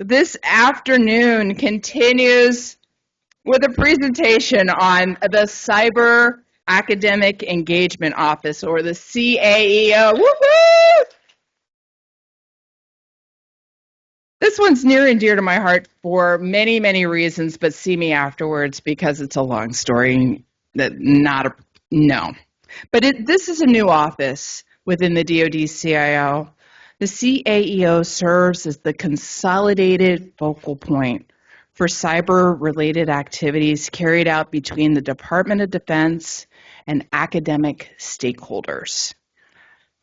this afternoon continues with a presentation on the Cyber Academic Engagement Office, or the CAEO. Woo-hoo! This one's near and dear to my heart for many, many reasons, but see me afterwards because it's a long story. But this is a new office within the DoD CIO. The CAEO serves as the consolidated focal point for cyber-related activities carried out between the Department of Defense and academic stakeholders.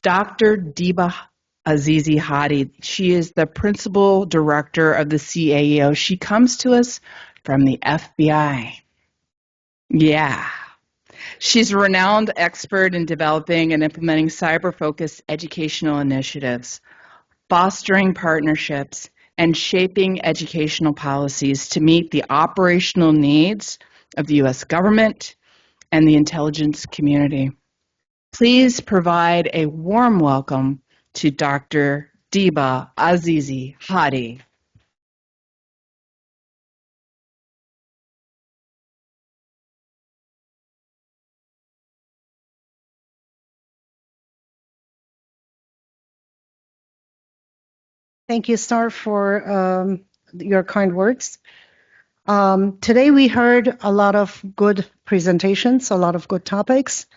Dr. Diba Hadi, she is the principal director of the CAEO. She comes to us from the FBI. Yeah. She's a renowned expert in developing and implementing cyber-focused educational initiatives, fostering partnerships, and shaping educational policies to meet the operational needs of the U.S. government and the intelligence community. Please provide a warm welcome to Dr. Diba Hadi. Thank you, Star, for your kind words. Today we heard a lot of good presentations, a lot of good topics,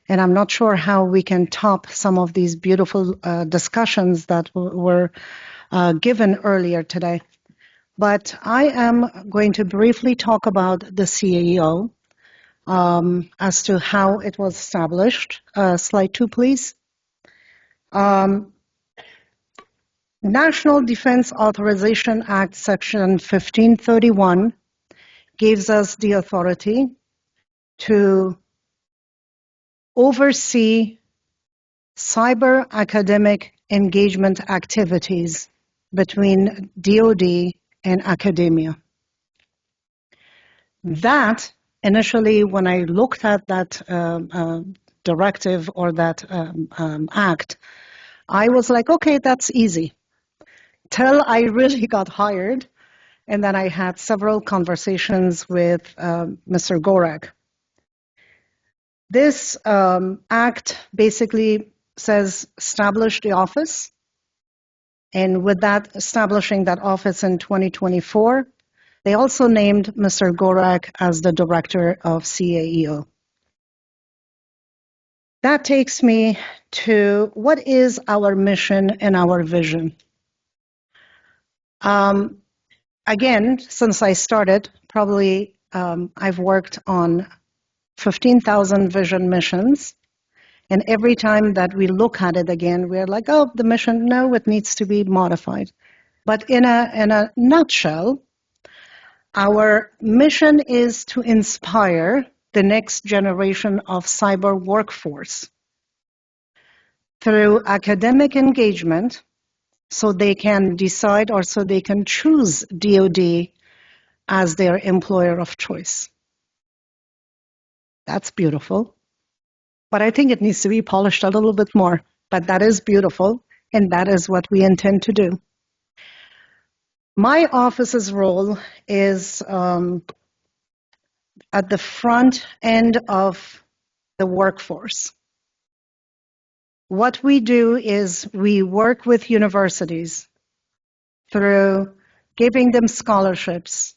and I'm not sure how we can top some of these beautiful discussions that were given earlier today. But I am going to briefly talk about the CAEO as to how it was established. Slide 2, please. National Defense Authorization Act, Section 1531, gives us the authority to oversee cyber academic engagement activities between DoD and academia. That, initially, when I looked at that directive or that act, I was like, okay, that's easy. Till I really got hired, and then I had several conversations with Mr. Gorak. This act basically says establish the office, and with that, establishing that office in 2024, they also named Mr. Gorak as the director of CAEO. That takes me to what is our mission and our vision. Again, since I started, probably I've worked on 15,000 vision missions. And every time that we look at it again, we're like, oh, the mission, no, it needs to be modified. But in a nutshell, our mission is to inspire the next generation of cyber workforce through academic engagement, so they can decide or so they can choose DoD as their employer of choice. That's beautiful. But I think it needs to be polished a little bit more. But that is beautiful, and that is what we intend to do. My office's role is at the front end of the workforce. What we do is we work with universities through giving them scholarships,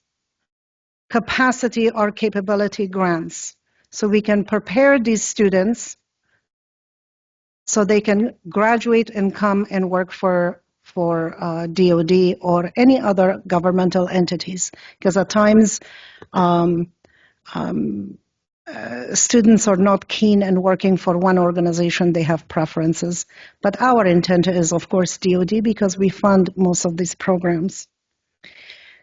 capacity or capability grants, so we can prepare these students so they can graduate and come and work for DoD or any other governmental entities. Because at times, students are not keen in working for one organization, they have preferences. But our intent is, of course, DoD, because we fund most of these programs.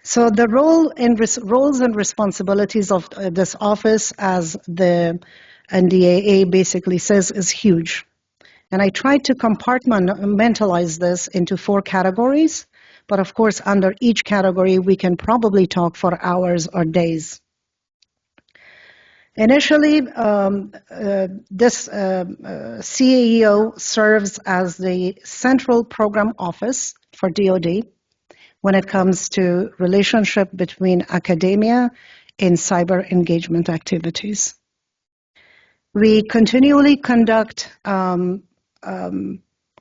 So the roles and responsibilities of this office, as the NDAA basically says, is huge. And I tried to compartmentalize this into 4 categories, but of course, under each category, we can probably talk for hours or days. Initially, this CAEO serves as the central program office for DoD. when it comes to relationship between academia and cyber engagement activities. We continually conduct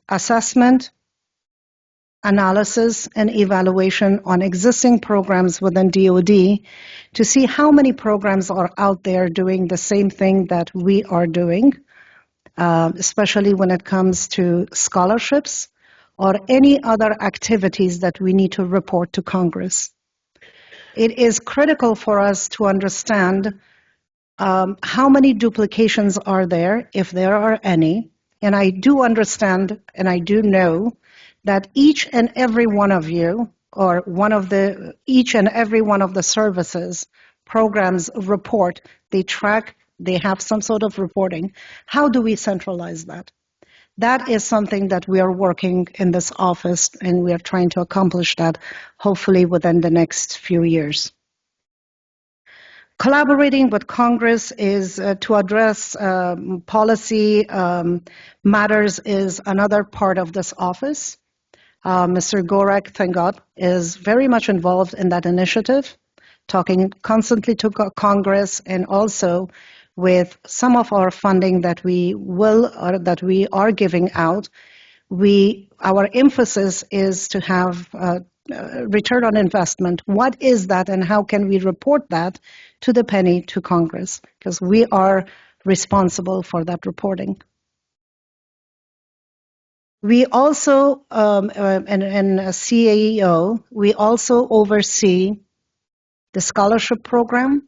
assessment, analysis, and evaluation on existing programs within DoD to see how many programs are out there doing the same thing that we are doing, especially when it comes to scholarships or any other activities that we need to report to Congress. It is critical for us to understand how many duplications are there, if there are any. And I do understand and I do know that each and every one of you, or each and every one of the services, programs report, they track, they have some sort of reporting. How do we centralize that? That is something that we are working in this office, and we are trying to accomplish that hopefully within the next few years. Collaborating with Congress is to address policy matters is another part of this office. Mr. Gorak, thank God, is very much involved in that initiative, talking constantly to Congress and also with some of our funding that we are giving out. Our emphasis is to have return on investment. What is that and how can we report that to the penny to Congress? Because we are responsible for that reporting. We also, in CAEO, we also oversee the scholarship program,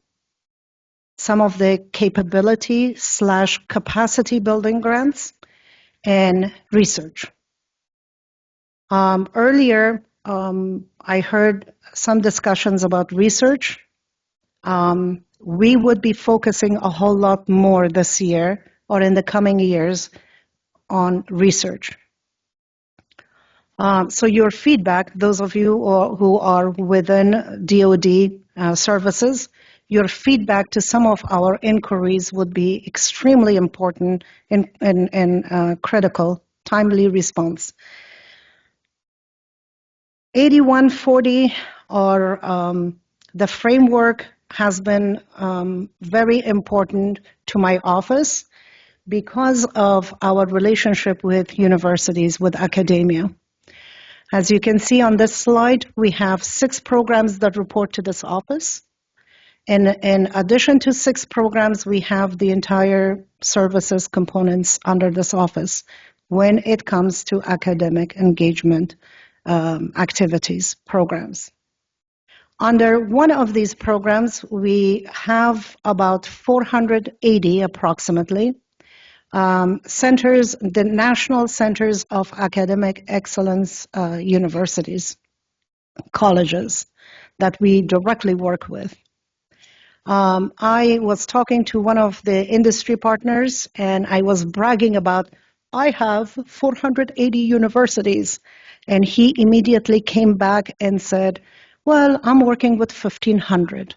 some of the capability/capacity building grants, and research. Earlier, I heard some discussions about research. We would be focusing a whole lot more this year or in the coming years on research. So your feedback, those of you who are within DoD services, your feedback to some of our inquiries would be extremely important and critical, timely response. 8140 or the framework has been very important to my office because of our relationship with universities, with academia. As you can see on this slide, we have 6 programs that report to this office. In addition to 6 programs, we have the entire services components under this office when it comes to academic engagement activities, programs. Under one of these programs, we have about 480 approximately centers, the National Centers of Academic Excellence universities, colleges that we directly work with. I was talking to one of the industry partners and I was bragging about, I have 480 universities. And he immediately came back and said, well, I'm working with 1,500.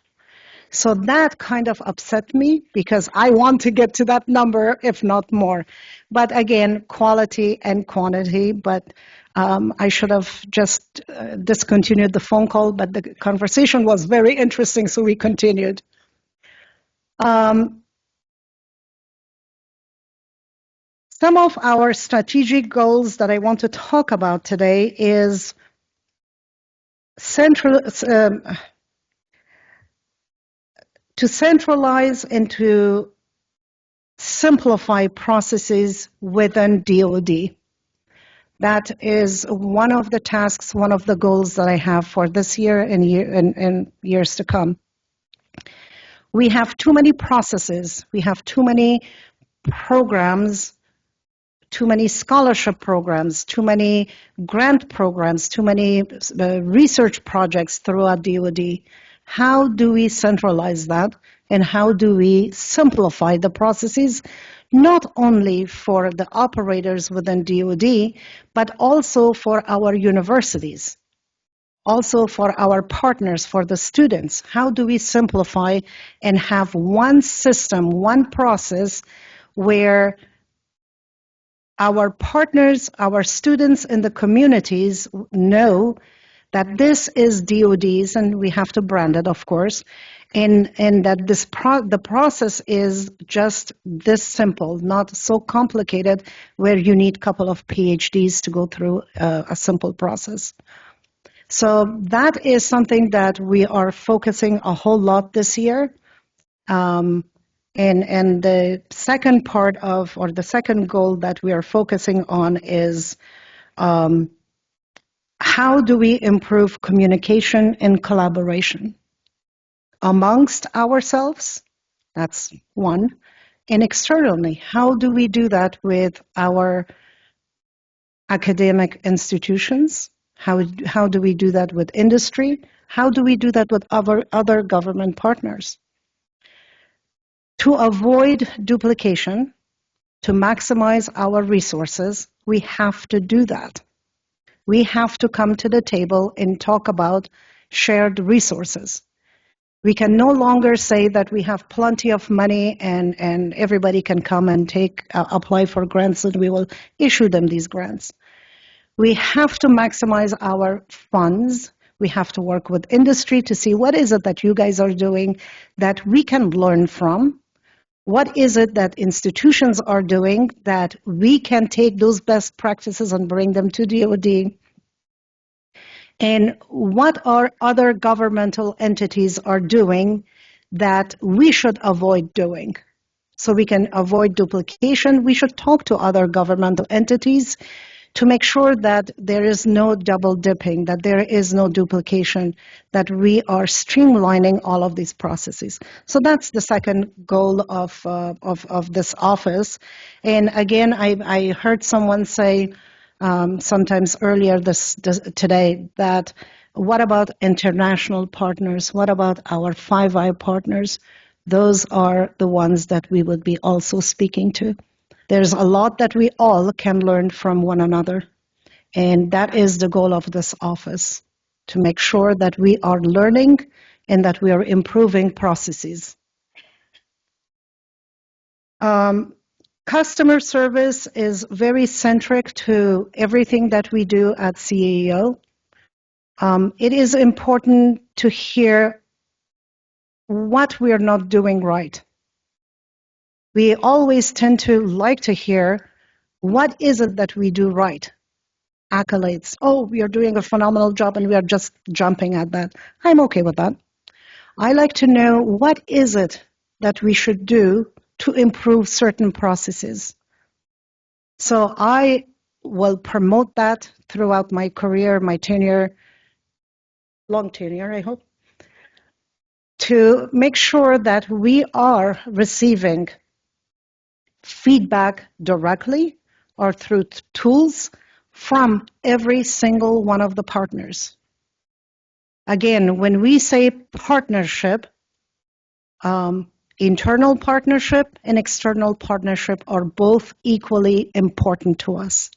So that kind of upset me because I want to get to that number, if not more. But again, quality and quantity. But I should have just discontinued the phone call, but the conversation was very interesting, so we continued. Some of our strategic goals that I want to talk about today is to centralize and to simplify processes within DoD. That is one of the tasks, one of the goals that I have for this year and years to come. We have too many processes, we have too many programs, too many scholarship programs, too many grant programs, too many research projects throughout DoD. How do we centralize that and how do we simplify the processes, not only for the operators within DoD, but also for our universities, also for our partners, for the students? How do we simplify and have one system, one process where our partners, our students in the communities know that this is DoD's, and we have to brand it, of course, and that the process is just this simple, not so complicated, where you need a couple of PhDs to go through a simple process. So that is something that we are focusing a whole lot this year. And the second part of, or the second goal that we are focusing on is how do we improve communication and collaboration amongst ourselves? That's one. And externally, how do we do that with our academic institutions? How do we do that with industry? How do we do that with other government partners? To avoid duplication, to maximize our resources, we have to do that. We have to come to the table and talk about shared resources. We can no longer say that we have plenty of money and everybody can come and apply for grants and we will issue them these grants. We have to maximize our funds. We have to work with industry to see what is it that you guys are doing that we can learn from. What is it that institutions are doing that we can take those best practices and bring them to DoD? And what are other governmental entities are doing that we should avoid doing? So we can avoid duplication. We should talk to other governmental entities to make sure that there is no double dipping, that there is no duplication, that we are streamlining all of these processes. So that's the second goal of this office. And again, I heard someone say sometimes earlier today that what about international partners? What about our Five Eye partners? Those are the ones that we would be also speaking to. There's a lot that we all can learn from one another. And that is the goal of this office, to make sure that we are learning and that we are improving processes. Customer service is very centric to everything that we do at CAO. It is important to hear what we are not doing right. We always tend to like to hear, what is it that we do right? Accolades. Oh, we are doing a phenomenal job and we are just jumping at that. I'm okay with that. I like to know, what is it that we should do to improve certain processes? So I will promote that throughout my career, my tenure, long tenure, I hope, to make sure that we are receiving feedback directly or through tools from every single one of the partners. Again, when we say partnership, internal partnership and external partnership are both equally important to us.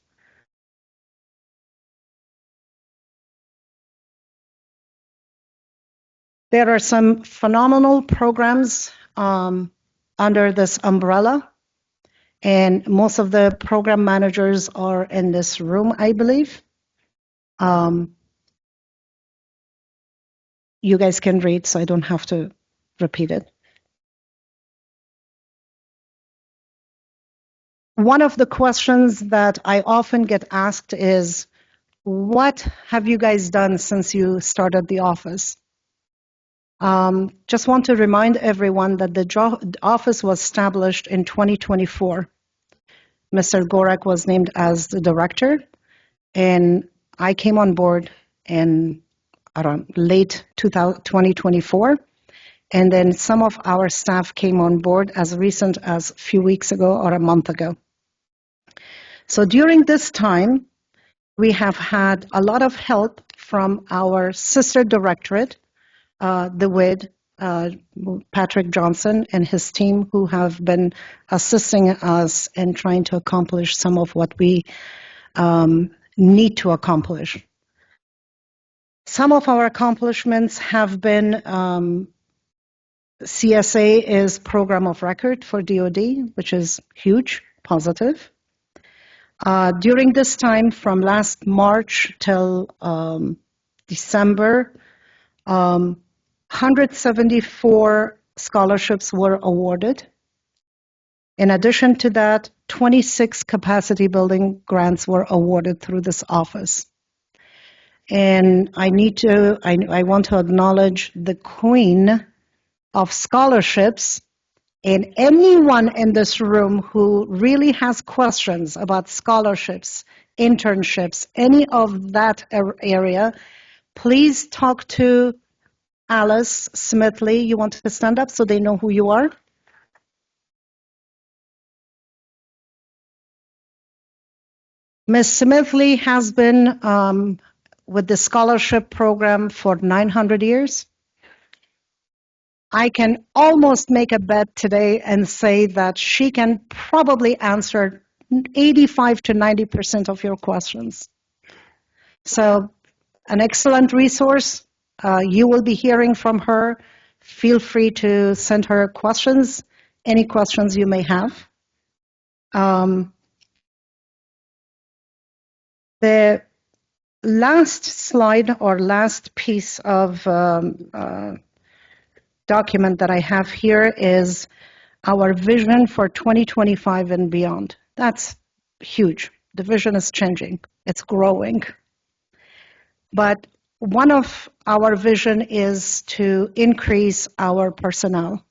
There are some phenomenal programs under this umbrella, and most of the program managers are in this room, I believe. You guys can read, so I don't have to repeat it. One of the questions that I often get asked is, what have you guys done since you started the office? Just want to remind everyone that the office was established in 2024. Mr. Gorak was named as the director, and I came on board in around late 2024. And then some of our staff came on board as recent as a few weeks ago or a month ago. So during this time, we have had a lot of help from our sister directorate, the WID, Patrick Johnson and his team, who have been assisting us in trying to accomplish some of what we need to accomplish. Some of our accomplishments have been CSA is program of record for DoD, which is huge, positive. During this time, from last March till December, 174 scholarships were awarded. In addition to that, 26 capacity building grants were awarded through this office. And I want to acknowledge the queen of scholarships, and anyone in this room who really has questions about scholarships, internships, any of that area, please talk to Alice Smithley. You want to stand up so they know who you are? Ms. Smithley has been with the scholarship program for 900 years. I can almost make a bet today and say that she can probably answer 85 to 90% of your questions. So, an excellent resource. You will be hearing from her. Feel free to send her questions, any questions you may have. The last slide or last piece of document that I have here is our vision for 2025 and beyond. That's huge. The vision is changing. It's growing. But one of our vision is to increase our personnel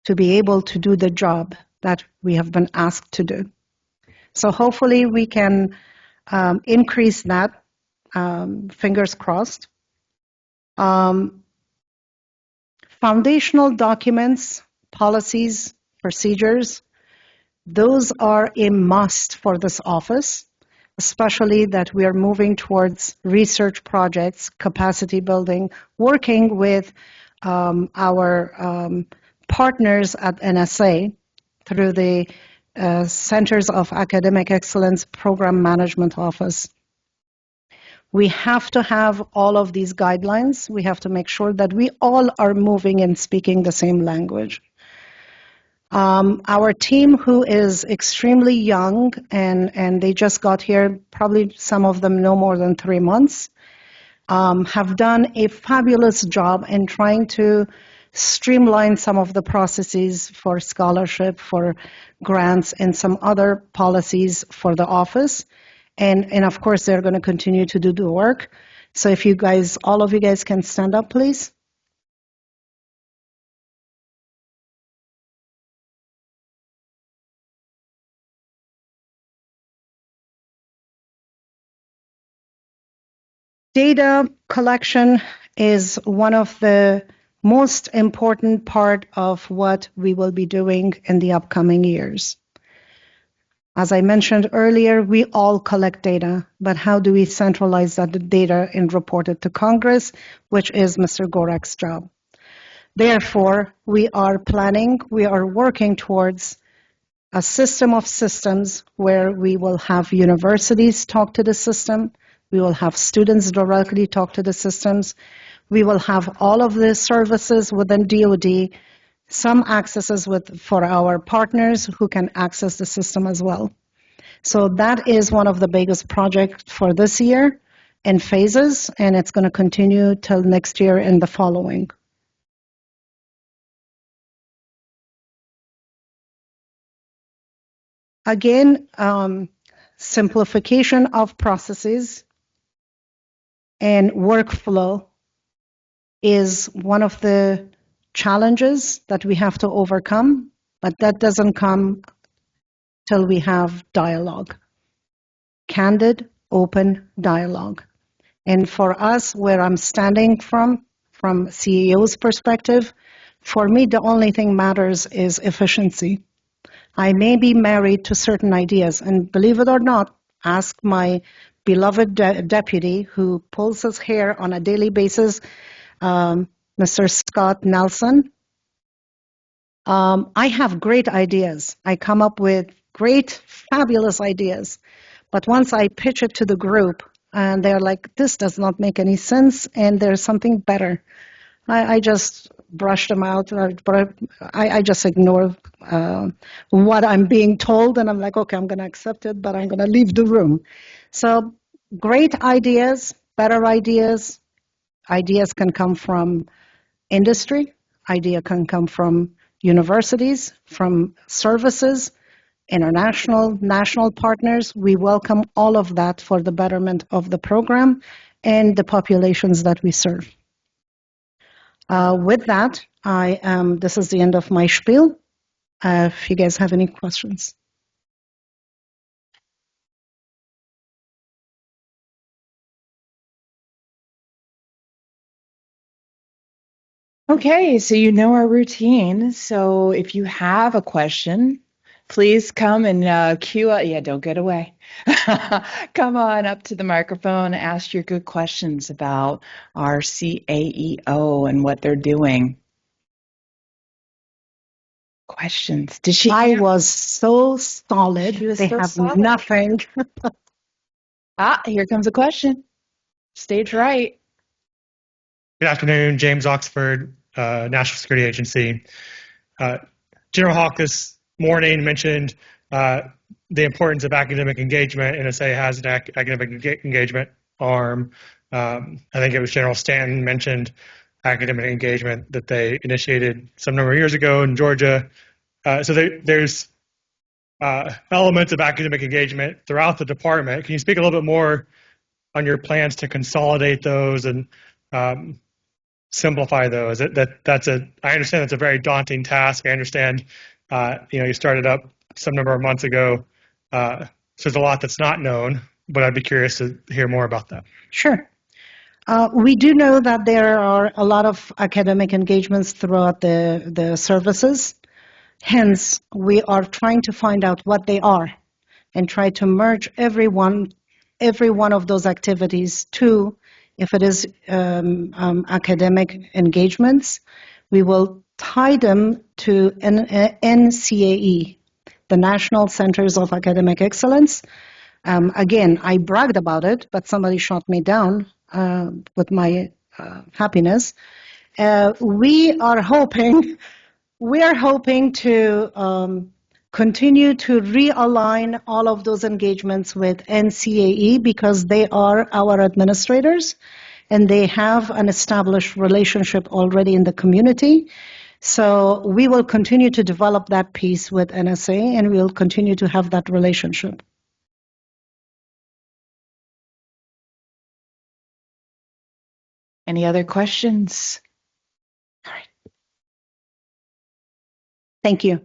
to be able to do the job that we have been asked to do. So hopefully we can increase that, fingers crossed. Foundational documents, policies, procedures, those are a must for this office, especially that we are moving towards research projects, capacity building, working with our partners at NSA through the Centers of Academic Excellence Program Management Office. We have to have all of these guidelines. We have to make sure that we all are moving and speaking the same language. Our team, who is extremely young, and they just got here, probably some of them no more than 3 months, have done a fabulous job in trying to streamline some of the processes for scholarship, for grants, and some other policies for the office. And of course, they're going to continue to do the work. So if you guys, all of you guys can stand up, please. Data collection is one of the most important part of what we will be doing in the upcoming years. As I mentioned earlier, we all collect data, but how do we centralize that data and report it to Congress, which is Mr. Gorak's job. Therefore, we are working towards a system of systems where we will have universities talk to the system, we will have students directly talk to the systems, we will have all of the services within DoD, some accesses for our partners who can access the system as well. So that is one of the biggest projects for this year in phases, and it's going to continue till next year and the following. Again, simplification of processes and workflow is one of the challenges that we have to overcome, but that doesn't come till we have dialogue, candid, open dialogue. And for us, where I'm standing from CEO's perspective, for me, the only thing matters is efficiency. I may be married to certain ideas, and believe it or not, ask my beloved deputy who pulls his hair on a daily basis, Mr. Scott Nelson. I have great ideas. I come up with great, fabulous ideas. But once I pitch it to the group, and they're like, this does not make any sense, and there's something better, I just brush them out. I just ignore what I'm being told, and I'm like, okay, I'm going to accept it, but I'm going to leave the room. So great ideas, better ideas, Ideas can come from industry, idea can come from universities, from services, international, national partners. We welcome all of that for the betterment of the program and the populations that we serve. With that, this is the end of my spiel. If you guys have any questions. Okay, so you know our routine. So if you have a question, please come and queue up. Yeah, don't get away. Come on up to the microphone, ask your good questions about our CAEO and what they're doing. Questions? Did she? I was so solid. She was they so have solid. nothing. Here comes a question. Stage right. Good afternoon, James Oxford, National Security Agency. General Hawk this morning mentioned the importance of academic engagement. NSA has an academic engagement arm. I think it was General Stanton mentioned academic engagement that they initiated some number of years ago in Georgia. So there's elements of academic engagement throughout the department. Can you speak a little bit more on your plans to consolidate those and simplify those? I understand that's a very daunting task. I understand, you started up some number of months ago. So there's a lot that's not known, but I'd be curious to hear more about that. Sure. We do know that there are a lot of academic engagements throughout the services. Hence, we are trying to find out what they are and try to merge every one of those activities to, if it is academic engagements, we will tie them to NCAE, the National Centers of Academic Excellence. Again, I bragged about it, but somebody shot me down with my happiness. We are hoping to continue to realign all of those engagements with NCAE because they are our administrators and they have an established relationship already in the community. So we will continue to develop that piece with NSA and we'll continue to have that relationship. Any other questions? All right. Thank you.